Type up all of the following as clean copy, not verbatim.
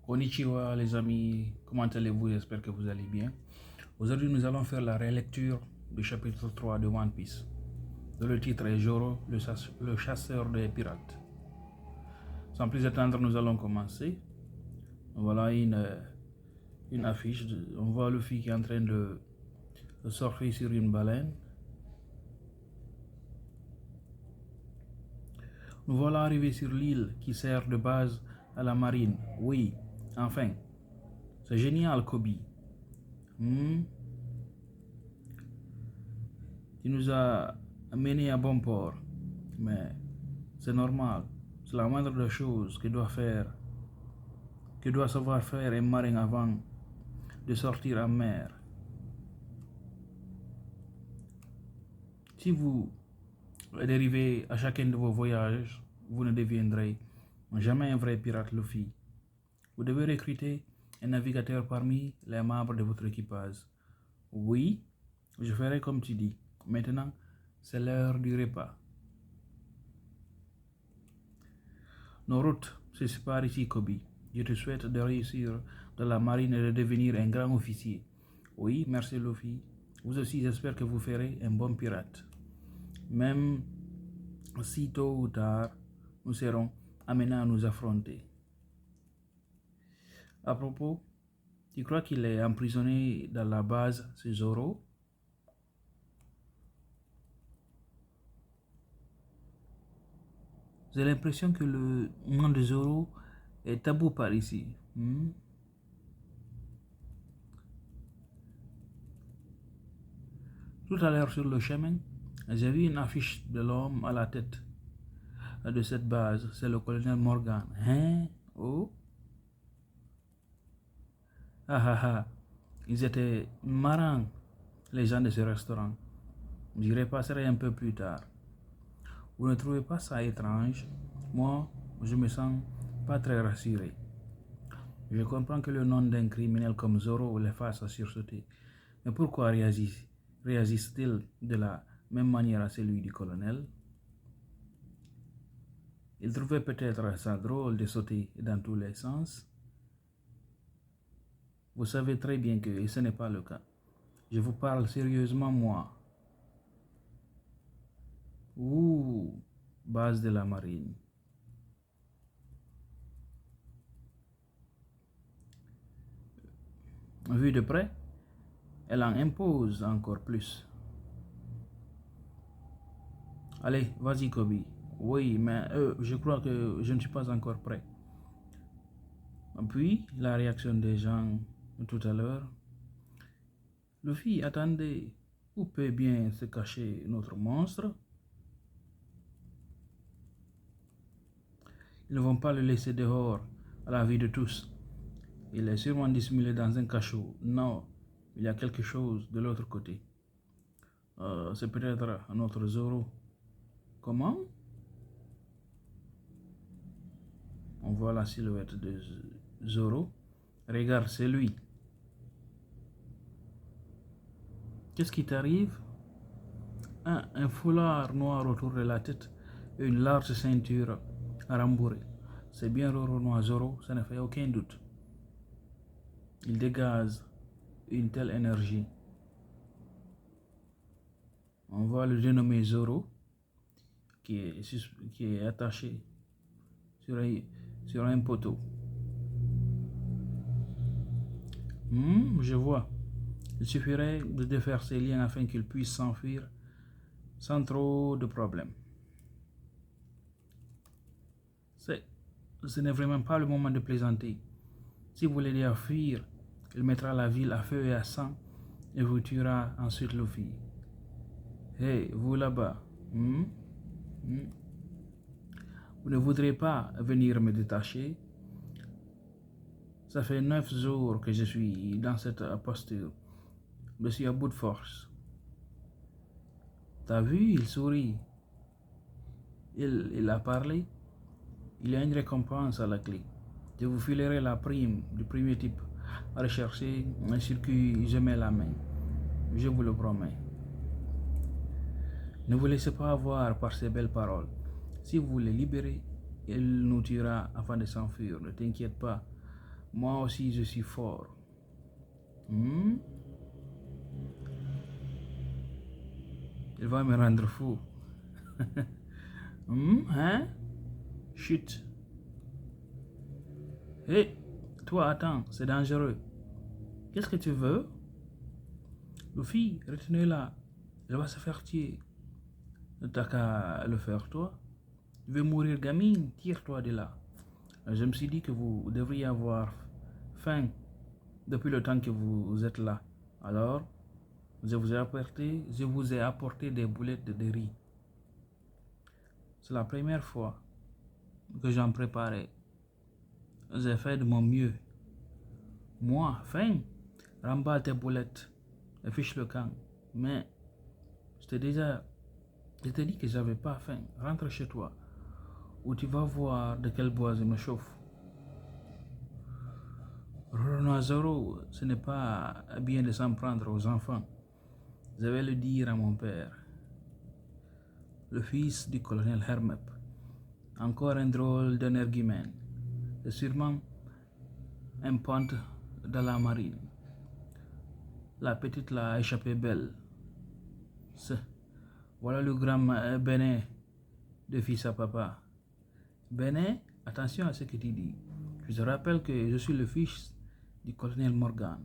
Konnichiwa les amis, comment allez-vous? J'espère que vous allez bien. Aujourd'hui nous allons faire la relecture du chapitre 3 de One Piece, dont le titre est Zoro, le chasseur des pirates. Sans plus attendre, nous allons commencer. Voilà une affiche, on voit Luffy qui est en train de surfer sur une baleine. Nous voilà arrivés sur l'île qui sert de base à la marine. Oui, enfin, c'est génial Kobe. Tu nous as amenés à bon port, mais c'est normal, c'est la moindre des choses que doit savoir faire un marin avant de sortir en mer. Si vous dérivez à chacun de vos voyages, vous ne deviendrez jamais un vrai pirate Luffy. Vous devez recruter un navigateur parmi les membres de votre équipage. Oui, je ferai comme tu dis. Maintenant, c'est l'heure du repas. Nos routes se séparent ici, Kobe. Je te souhaite de réussir dans la marine et de devenir un grand officier. Oui, merci Luffy. Vous aussi, j'espère que vous ferez un bon pirate. Même si tôt ou tard, nous serons amenés à nous affronter. À propos, tu crois qu'il est emprisonné dans la base, c'est Zoro? J'ai l'impression que le nom de Zoro est tabou par ici. Tout à l'heure sur le chemin, j'ai vu une affiche de l'homme à la tête de cette base. C'est le colonel Morgan. Hein? Oh? Ah ah ah. Ils étaient marrants, les gens de ce restaurant. J'y repasserai un peu plus tard. Vous ne trouvez pas ça étrange? Moi, je me sens pas très rassuré. Je comprends que le nom d'un criminel comme Zoro les fasse sursauter. Mais pourquoi réagissent-ils de la même manière à celui du colonel? Il trouvait peut-être ça drôle de sauter dans tous les sens. Vous savez très bien que ce n'est pas le cas. Je vous parle sérieusement, moi. Ouh, base de la marine. Vu de près, elle en impose encore plus. Allez, vas-y Kobe. Oui, mais je crois que je ne suis pas encore prêt. Puis, la réaction des gens tout à l'heure. Luffy, attendez, où peut bien se cacher notre monstre? Ils ne vont pas le laisser dehors à la vue de tous. Il est sûrement dissimulé dans un cachot. Non, il y a quelque chose de l'autre côté. C'est peut-être un autre Zoro. Comment? On voit la silhouette de Zoro. Regarde, c'est lui. Qu'est-ce qui t'arrive? Un foulard noir autour de la tête et une large ceinture rembourrée. C'est bien Roro Noir Zoro, ça ne fait aucun doute. Il dégage une telle énergie. On voit le dénommé Zoro qui est attaché sur un poteau. Je vois. Il suffirait de défaire ses liens afin qu'il puisse s'enfuir sans trop de problèmes. Ce n'est vraiment pas le moment de plaisanter. Si vous l'aidez à fuir, il mettra la ville à feu et à sang et vous tuera ensuite Luffy. Hey, vous là-bas, vous ne voudrez pas venir me détacher? Ça fait 9 jours que je suis dans cette posture. Je suis à bout de force. T'as vu, il sourit. Il a parlé. Il y a une récompense à la clé. Je vous filerai la prime du premier type à rechercher sur qui je mets la main. Je vous le promets. Ne vous laissez pas avoir par ces belles paroles. Si vous les libérez, il nous tuera afin de s'enfuir. Ne t'inquiète pas. Moi aussi, je suis fort. Hmm? Il va me rendre fou. Hein? Chut. Hé, toi, attends, c'est dangereux. Qu'est-ce que tu veux? Luffy, retenez-la. Elle va se faire tuer. T'as qu'à le faire, toi. Tu veux mourir, gamine? Tire-toi de là. Je me suis dit que vous devriez avoir faim depuis le temps que vous êtes là. Alors, je vous ai apporté des boulettes de riz. C'est la première fois que j'en préparais. J'ai fait de mon mieux. Moi, faim, remballe tes boulettes et fiche le camp. Mais je t'ai dit que j'avais pas faim. Rentre chez toi, où tu vas voir de quel bois je me chauffe. Renoisero, ce n'est pas bien de s'en prendre aux enfants. Je vais le dire à mon père, le fils du colonel Hermep. Encore un drôle d'énergumène. C'est sûrement un ponte de la marine. La petite l'a échappé belle. Voilà le grand Bénin de fils à papa. Bénin, attention à ce que tu dis. Je te rappelle que je suis le fils du colonel Morgan.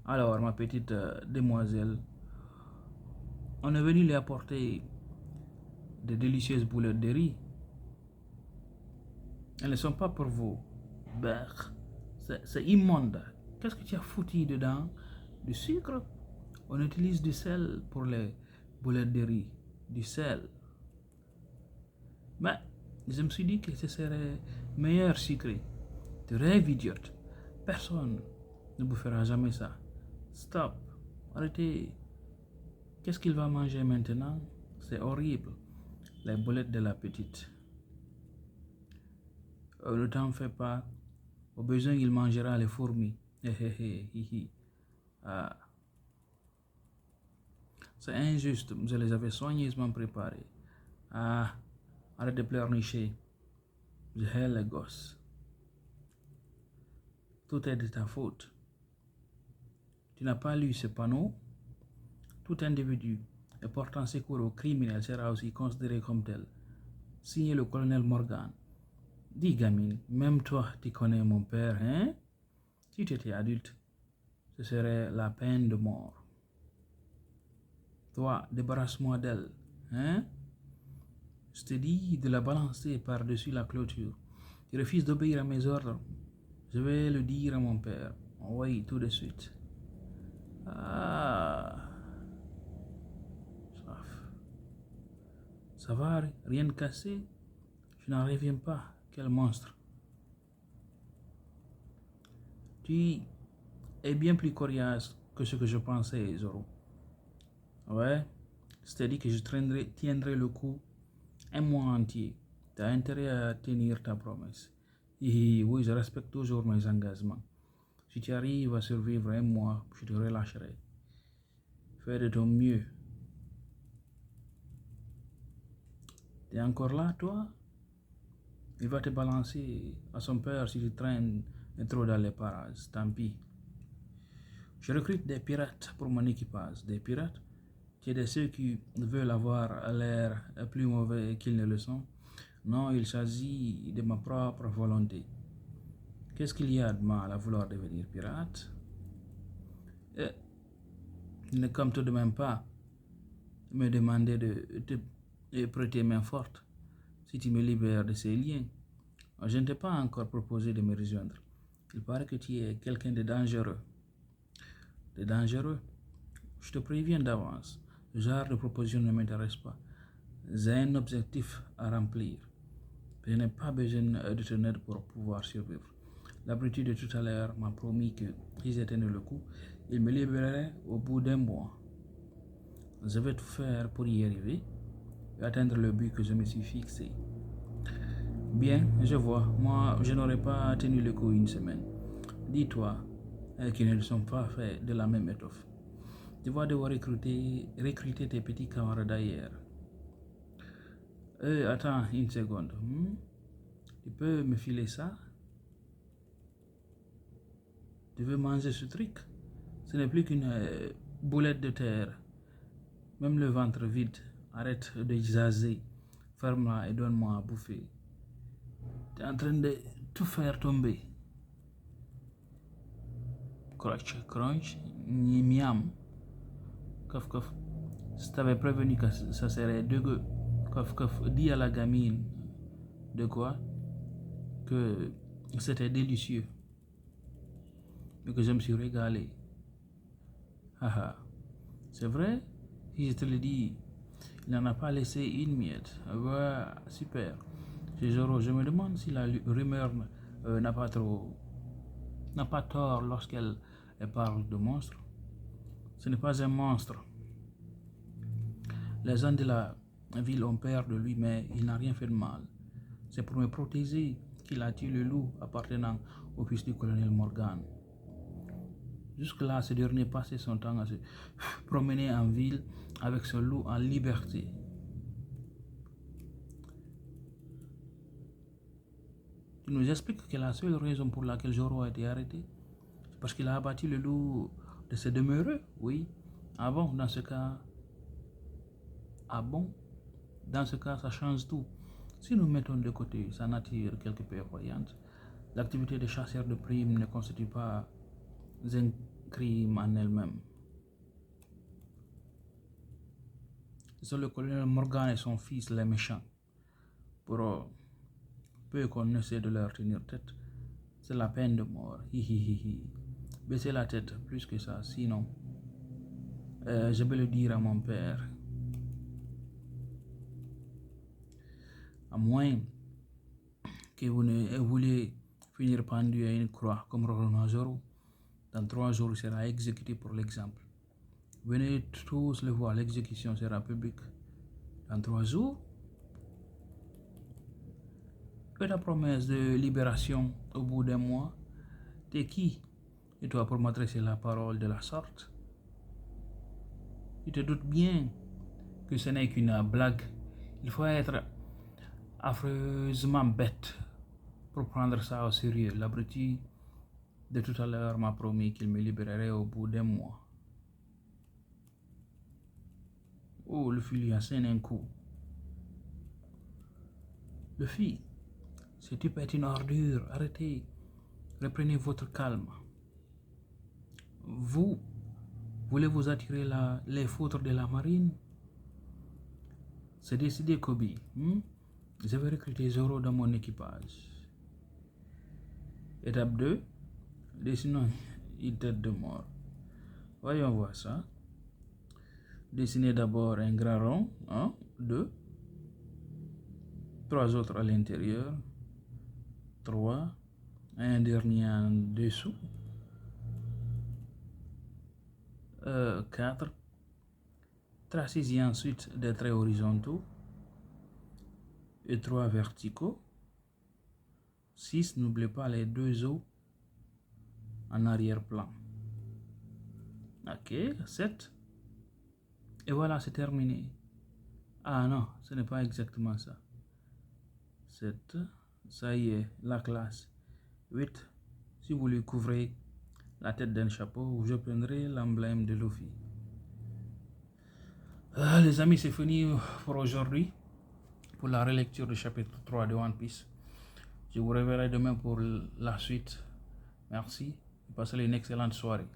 Alors, ma petite demoiselle, on est venu lui apporter de délicieuses boulettes de riz. Elles ne sont pas pour vous. C'est immonde. Qu'est-ce que tu as foutu dedans? Du sucre? On utilise du sel pour les boulettes de riz. Du sel. Mais je me suis dit que ce serait meilleur sucré. Tu rêves, idiote. Personne ne vous fera jamais ça. Stop. Arrêtez. Qu'est-ce qu'il va manger maintenant? C'est horrible. Les boulettes de la petite. Ne t'en fais pas. Au besoin, il mangera les fourmis. Ah. C'est injuste. Je les avais soigneusement préparés. Ah. Arrête de pleurnicher. Je hais les gosses. Tout est de ta faute. Tu n'as pas lu ce panneau? Tout individu portant secours aux criminels sera aussi considéré comme tel. Signé le colonel Morgan. Dis, gamine, même toi, tu connais mon père, hein? Si tu étais adulte, ce serait la peine de mort. Toi, débarrasse-moi d'elle, hein? Je te dis de la balancer par-dessus la clôture. Tu refuses d'obéir à mes ordres. Je vais le dire à mon père. Oui, tout de suite. Ah. Ça va, rien de cassé? Je n'en reviens pas. Quel monstre. Tu es bien plus coriace que ce que je pensais, Zoro. Ouais, c'est-à-dire que je tiendrai le coup un mois entier. Tu as intérêt à tenir ta promesse. Et oui, je respecte toujours mes engagements. Si tu arrives à survivre un mois, je te relâcherai. Fais de ton mieux. T'es encore là, toi? Il va te balancer à son père si tu traînes trop dans les parages. Tant pis. Je recrute des pirates pour mon équipage. Des pirates? Tu es de ceux qui veulent avoir l'air plus mauvais qu'ils ne le sont. Non, il s'agit de ma propre volonté. Qu'est-ce qu'il y a de mal à vouloir devenir pirate? Ne compte tout de même pas me demander de te prêter main forte si tu me libères de ces liens. Je ne t'ai pas encore proposé de me rejoindre. Il paraît que tu es quelqu'un de dangereux. De dangereux? Je te préviens d'avance. Ce genre de proposition ne m'intéresse pas. J'ai un objectif à remplir. Je n'ai pas besoin de ton aide pour pouvoir survivre. L'abruti de tout à l'heure m'a promis que si j'éteignais le coup, il me libérerait au bout d'un mois. Je vais tout faire pour y arriver et atteindre le but que je me suis fixé. Bien, je vois. Moi, je n'aurais pas tenu le coup une semaine. Dis-toi qu'ils ne sont pas faits de la même étoffe. Tu vas devoir recruter tes petits camarades d'ailleurs. Attends une seconde. Tu peux me filer ça? Tu veux manger ce truc? Ce n'est plus qu'une boulette de terre. Même le ventre vide. Arrête de jaser. Ferme-la et donne-moi à bouffer. Tu es en train de tout faire tomber. Crunch, crunch, miam. Cof, cof. Si tu avais prévenu que ça serait dégueu, cof, cof, dis à la gamine de quoi? Que c'était délicieux. Et que je me suis régalé. Haha. C'est vrai? Si je te le dis, il n'en a pas laissé une miette. Ouais, super. Je me demande si la rumeur n'a pas tort lorsqu'elle parle de monstre. Ce n'est pas un monstre. Les gens de la ville ont peur de lui, mais il n'a rien fait de mal. C'est pour me protéger qu'il a tué le loup appartenant au fils du colonel Morgan. Jusque-là, ce dernier passait son temps à se promener en ville avec ce loup en liberté. Tu nous expliques que la seule raison pour laquelle Joro a été arrêté, c'est parce qu'il a abattu le loup de ses demeureux? Oui. Ah bon, dans ce cas... Ah bon? Dans ce cas, ça change tout. Si nous mettons de côté sa nature quelque peu effrayante, l'activité de chasseur de primes ne constitue pas un crime en elle-même. C'est le colonel Morgan et son fils, les méchants. Pour peu qu'on essaie de leur tenir tête, c'est la peine de mort. Hi. Baissez la tête, plus que ça, sinon, je vais le dire à mon père. À moins que vous ne voulez finir pendu à une croix comme Roland Joro. Dans 3 jours, il sera exécuté pour l'exemple. Venez tous le voir, l'exécution sera publique. Dans 3 jours, que ta promesse de libération au bout d'un mois, t'es qui? Et toi pour m'adresser la parole de la sorte? Tu te doutes bien que ce n'est qu'une blague. Il faut être affreusement bête pour prendre ça au sérieux. L'abruti de tout à l'heure m'a promis qu'il me libérerait au bout d'un mois. Oh, le fil lui a sonné un coup. Le fil, ce type est une ordure. Arrêtez. Reprenez votre calme. Vous voulez vous attirer les foudres de la marine? C'est décidé, Kobe. Je vais recruter Zoro dans mon équipage. Étape 2. Dessinons une tête de mort. Voyons voir ça. Dessinez d'abord un grand rond. 1, 2. 3 autres à l'intérieur. 3. Un dernier en dessous. 4. Tracez-y ensuite des traits horizontaux et 3 verticaux. 6. N'oubliez pas les 2 os en arrière-plan. Ok, 7. Et voilà, c'est terminé. Ah non, ce n'est pas exactement ça. 7. Ça y est, la classe. 8. Si vous lui couvrez la tête d'un chapeau, je prendrai l'emblème de Luffy. Les amis, c'est fini pour aujourd'hui, pour la relecture du chapitre 3 de One Piece. Je vous reverrai demain pour la suite. Merci. Passez une excellente soirée.